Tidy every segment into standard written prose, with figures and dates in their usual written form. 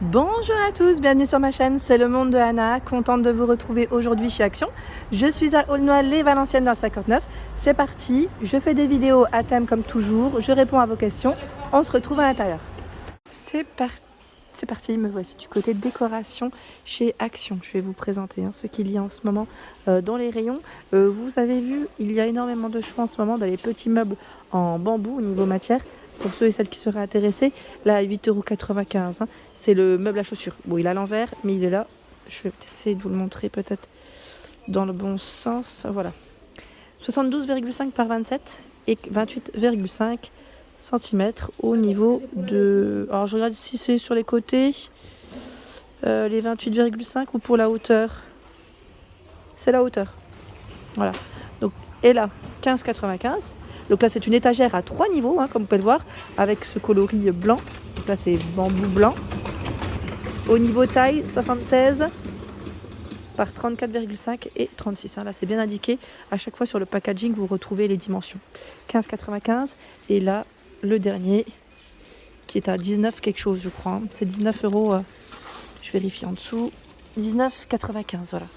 Bonjour à tous, bienvenue sur ma chaîne, c'est le monde de Anna, contente de vous retrouver aujourd'hui chez Action. Je suis à Aulnoy-les-Valenciennes dans le 59, c'est parti, je fais des vidéos à thème comme toujours, je réponds à vos questions, on se retrouve à l'intérieur. C'est parti, me voici du côté décoration chez Action. Je vais vous présenter ce qu'il y a en ce moment dans les rayons. Vous avez vu, il y a énormément de choix en ce moment dans les petits meubles en bambou au niveau matière. Pour ceux et celles qui seraient intéressés, là à 8,95 €, c'est le meuble à chaussures. Bon, il est à l'envers, mais il est là. Je vais essayer de vous le montrer peut-être dans le bon sens. Voilà. 72,5 par 27 et 28,5 cm au niveau de... Alors je regarde si c'est sur les côtés, les 28,5 ou pour la hauteur. C'est la hauteur. Voilà. Donc, et là, 15,95. Donc là, c'est une étagère à 3 niveaux, comme vous pouvez le voir, avec ce coloris blanc. Donc là, c'est bambou blanc. Au niveau taille, 76 par 34,5 et 36. Là, c'est bien indiqué. À chaque fois sur le packaging, vous retrouvez les dimensions. 15,95. Et là, le dernier, qui est à 19 quelque chose, je crois. C'est 19 €. Je vérifie en dessous. 19,95, voilà.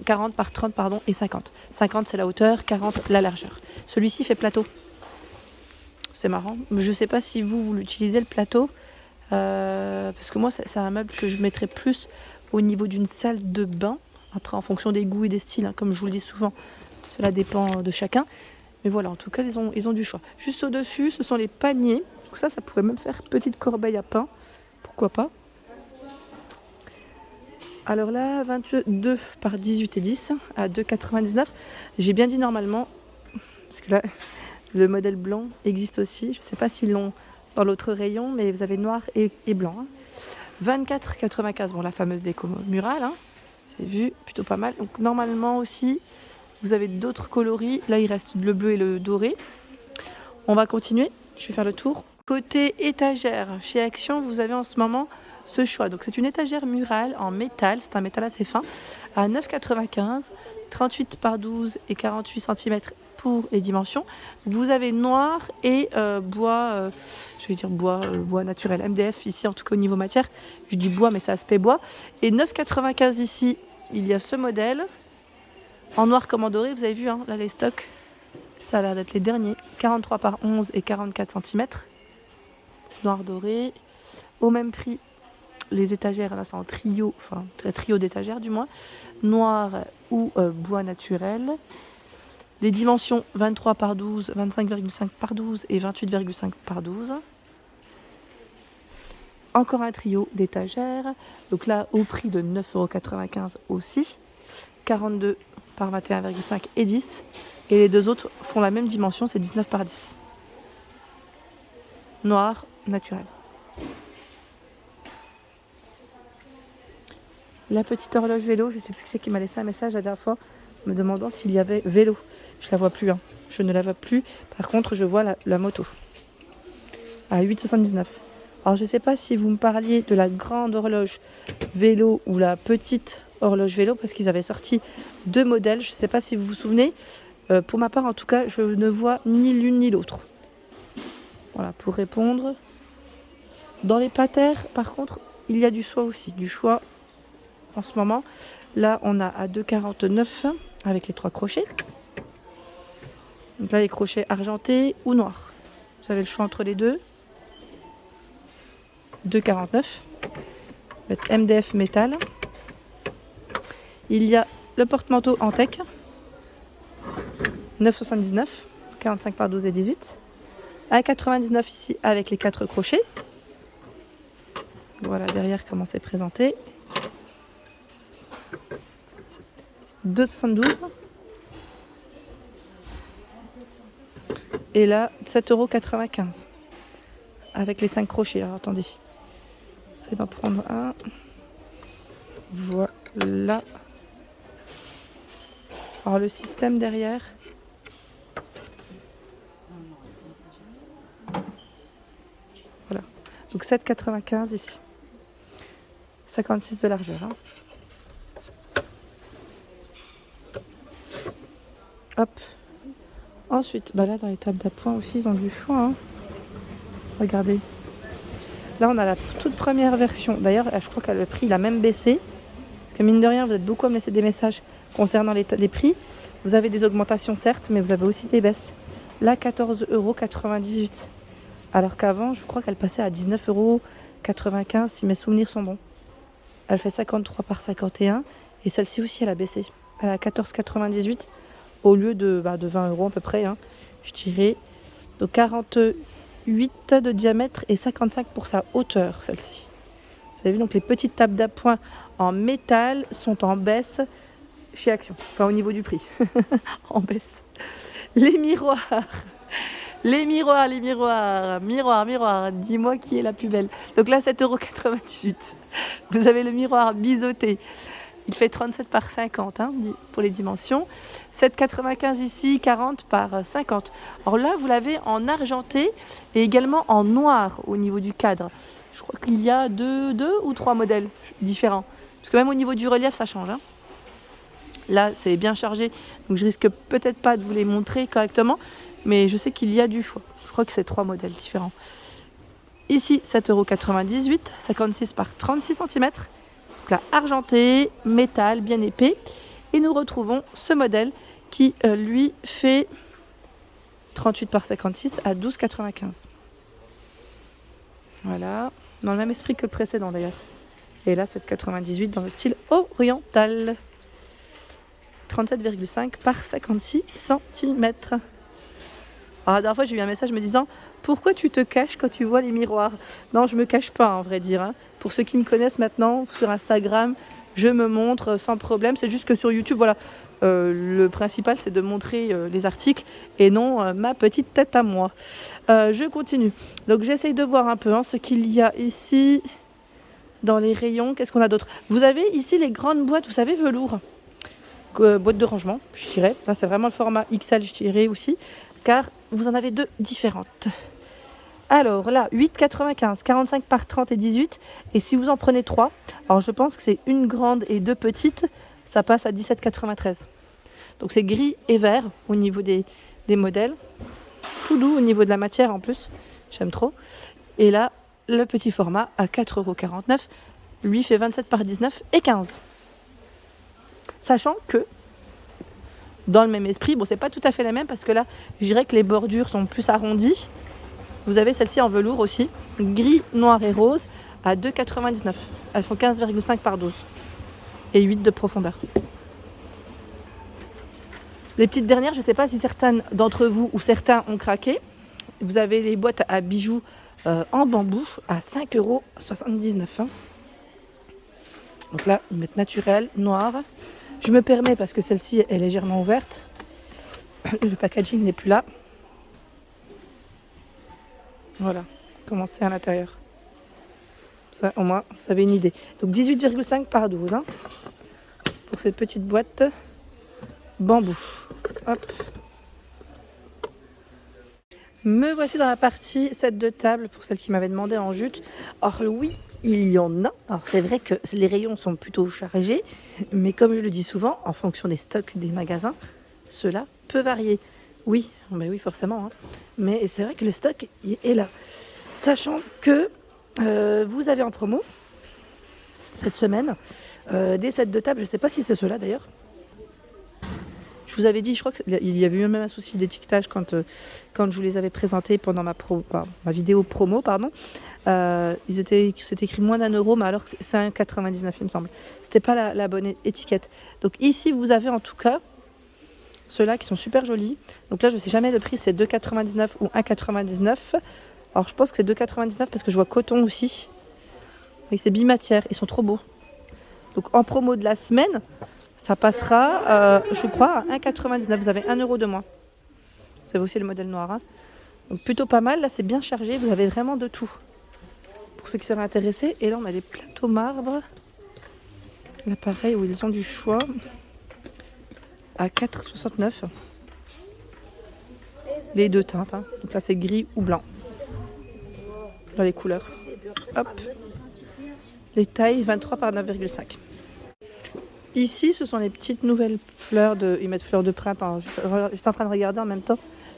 40 par 30 pardon, et 50. 50 c'est la hauteur, 40 la largeur. Celui-ci fait plateau. C'est marrant. Je ne sais pas si vous l'utilisez le plateau. Parce que moi c'est un meuble que je mettrais plus au niveau d'une salle de bain. Après en fonction des goûts et des styles, comme je vous le dis souvent, cela dépend de chacun. Mais voilà, en tout cas ils ont du choix. Juste au-dessus, ce sont les paniers. Donc ça pourrait même faire petite corbeille à pain. Pourquoi pas. Alors là, 22 par 18 et 10 à 2,99. J'ai bien dit normalement, parce que là, le modèle blanc existe aussi. Je ne sais pas s'ils l'ont dans l'autre rayon, mais vous avez noir et blanc. 24,95. Bon, la fameuse déco murale, c'est vu, plutôt pas mal. Donc normalement aussi, vous avez d'autres coloris. Là, il reste le bleu et le doré. On va continuer. Je vais faire le tour. Côté étagère, chez Action, vous avez en ce moment ce choix. Donc c'est une étagère murale en métal, c'est un métal assez fin, à 9,95, 38 par 12 et 48 cm pour les dimensions. Vous avez noir et bois, je vais dire bois naturel, MDF ici en tout cas au niveau matière. Je dis bois mais c'est aspect bois. Et 9,95 ici, il y a ce modèle, en noir comme en doré, vous avez vu là les stocks, ça a l'air d'être les derniers, 43 par 11 et 44 cm, noir doré, au même prix. Les étagères, là c'est en trio, enfin trio d'étagères du moins, noir ou bois naturel. Les dimensions 23 par 12, 25,5 par 12 et 28,5 par 12. Encore un trio d'étagères, donc là au prix de 9,95 € aussi. 42 par 21,5 et 10. Et les deux autres font la même dimension, c'est 19 par 10. Noir naturel. La petite horloge vélo, je ne sais plus qui c'est qui m'a laissé un message la dernière fois me demandant s'il y avait vélo. Je la vois plus, je ne la vois plus. Par contre, je vois la moto à 8,79 €. Alors, je ne sais pas si vous me parliez de la grande horloge vélo ou la petite horloge vélo, parce qu'ils avaient sorti deux modèles. Je ne sais pas si vous vous souvenez. Pour ma part, en tout cas, je ne vois ni l'une ni l'autre. Voilà, pour répondre. Dans les patères, par contre, il y a du choix aussi. Du choix en ce moment. Là, on a à 2,49 € avec les 3 crochets. Donc là, les crochets argentés ou noirs. Vous avez le choix entre les deux. 2,49 €. MDF métal. Il y a le porte-manteau en tech. 9,79 €. 45 par 12 et 18. À 99 € ici avec les 4 crochets. Voilà derrière comment c'est présenté. 2,72 €. Et là, 7,95 € avec les 5 crochets. Alors attendez, j'essaie d'en prendre un. Voilà. Alors le système derrière. Voilà. Donc 7,95 € ici. 56 de largeur. Hop. Ensuite, là dans les tables d'appoint aussi, ils ont du choix. Regardez. Là, on a la toute première version. D'ailleurs, je crois que le prix il a même baissé. Parce que mine de rien, vous êtes beaucoup à me laisser des messages concernant les prix. Vous avez des augmentations, certes, mais vous avez aussi des baisses. Là, 14,98 €. Alors qu'avant, je crois qu'elle passait à 19,95 € si mes souvenirs sont bons. Elle fait 53 par 51. Et celle-ci aussi, elle a baissé. Elle a 14,98 € au lieu de 20 € à peu près, hein, je dirais. Donc 48 de diamètre et 55 pour sa hauteur, celle-ci. Vous avez vu, donc les petites tables d'appoint en métal sont en baisse chez Action. Enfin, au niveau du prix. En baisse. Les miroirs. Les miroirs. Miroir. Dis-moi qui est la plus belle. Donc là, 7,98 €. Vous avez le miroir biseauté. Il fait 37 par 50 hein, pour les dimensions. 7,95 ici, 40 par 50. Alors là, vous l'avez en argenté et également en noir au niveau du cadre. Je crois qu'il y a deux ou trois modèles différents. Parce que même au niveau du relief, ça change. Hein. Là, c'est bien chargé, donc je risque peut-être pas de vous les montrer correctement, mais je sais qu'il y a du choix. Je crois que c'est 3 modèles différents. Ici, 7,98 €, 56 par 36 cm. Donc là, argenté, métal, bien épais. Et nous retrouvons ce modèle qui, lui, fait 38 par 56 à 12,95 €. Voilà, dans le même esprit que le précédent d'ailleurs. Et là, 7,98 € dans le style oriental. 37,5 par 56 cm. Alors, la dernière fois, j'ai eu un message me disant « Pourquoi tu te caches quand tu vois les miroirs ?» Non, je me cache pas, en vrai dire. Hein. Pour ceux qui me connaissent maintenant, sur Instagram, je me montre sans problème. C'est juste que sur YouTube, voilà, le principal, c'est de montrer les articles et non ma petite tête à moi. Je continue. Donc, j'essaye de voir un peu hein, ce qu'il y a ici dans les rayons. Qu'est-ce qu'on a d'autre? Vous avez ici les grandes boîtes, vous savez, velours. Boîte de rangement, je dirais. Là, c'est vraiment le format XL, je dirais aussi, car vous en avez 2 différentes. Alors là, 8,95, 45 par 30 et 18. Et si vous en prenez 3, alors je pense que c'est une grande et 2 petites, ça passe à 17,93. Donc c'est gris et vert au niveau des modèles. Tout doux au niveau de la matière en plus. J'aime trop. Et là, le petit format à 4,49 €. Lui fait 27 par 19 et 15. Sachant que, dans le même esprit, bon, c'est pas tout à fait la même parce que là, je dirais que les bordures sont plus arrondies. Vous avez celle-ci en velours aussi, gris, noir et rose, à 2,99 €. Elles font 15,5 par 12 et 8 de profondeur. Les petites dernières, je ne sais pas si certaines d'entre vous ou certains ont craqué. Vous avez les boîtes à bijoux en bambou à 5,79 €. Hein. Donc là, ils mettent naturel, noir. Je me permets parce que celle-ci est légèrement ouverte. Le packaging n'est plus là. Voilà, comment c'est à l'intérieur. Ça, au moins, vous avez une idée. Donc 18,5 par 12 hein, pour cette petite boîte bambou. Hop. Me voici dans la partie set de table pour celle qui m'avait demandé en jute. Or oui, il y en a. Alors c'est vrai que les rayons sont plutôt chargés, mais comme je le dis souvent, en fonction des stocks des magasins, cela peut varier. Oui, ben oui forcément, hein. Mais c'est vrai que le stock est là. Sachant que vous avez en promo cette semaine des sets de table, je ne sais pas si c'est ceux-là d'ailleurs. Je vous avais dit, je crois qu'il y avait eu même un souci d'étiquetage quand je vous les avais présentés pendant ma vidéo promo, pardon. C'était écrit moins d'1 €, mais alors que c'est 1,99 il me semble. C'était pas la bonne étiquette. Donc ici, vous avez en tout cas ceux-là qui sont super jolis. Donc là, je ne sais jamais le prix, c'est 2,99 ou 1,99. Alors je pense que c'est 2,99 parce que je vois coton aussi. Oui, c'est bimatière, ils sont trop beaux. Donc en promo de la semaine, ça passera, je crois, à 1,99. Vous avez 1 € de moins. Vous avez aussi le modèle noir. Hein. Donc plutôt pas mal. Là, c'est bien chargé. Vous avez vraiment de tout. Pour ceux qui seraient intéressés. Et là, on a les plateaux marbre. Là, pareil, où ils ont du choix. À 4,69. Les deux teintes. Hein. Donc là, c'est gris ou blanc. Dans les couleurs. Hop. Les tailles 23 par 9,5. Ici, ce sont les petites nouvelles fleurs ils mettent fleurs de printemps. J'étais en train de regarder en même temps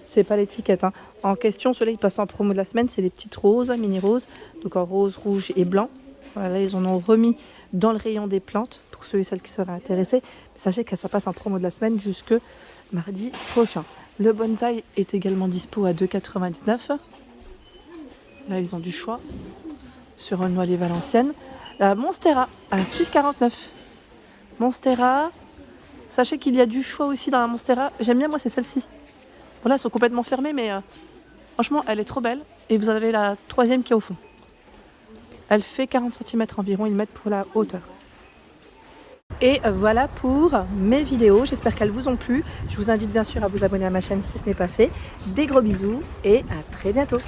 c'est pas l'étiquette, hein. En question, ceux-là, ils passent en promo de la semaine, c'est les petites roses, mini roses, donc en rose, rouge et blanc. Voilà, là, ils en ont remis dans le rayon des plantes, pour ceux et celles qui seraient intéressés. Mais sachez que ça passe en promo de la semaine jusque mardi prochain. Le bonsaï est également dispo à 2,99 €. Là, ils ont du choix sur une noisette valencienne. La Monstera à 6,49 €. Monstera, sachez qu'il y a du choix aussi dans la Monstera. J'aime bien, moi, c'est celle-ci. Voilà, elles sont complètement fermées, mais franchement, elle est trop belle. Et vous avez la troisième qui est au fond. Elle fait 40 cm environ, ils mettent pour la hauteur. Et voilà pour mes vidéos, j'espère qu'elles vous ont plu. Je vous invite bien sûr à vous abonner à ma chaîne si ce n'est pas fait. Des gros bisous et à très bientôt.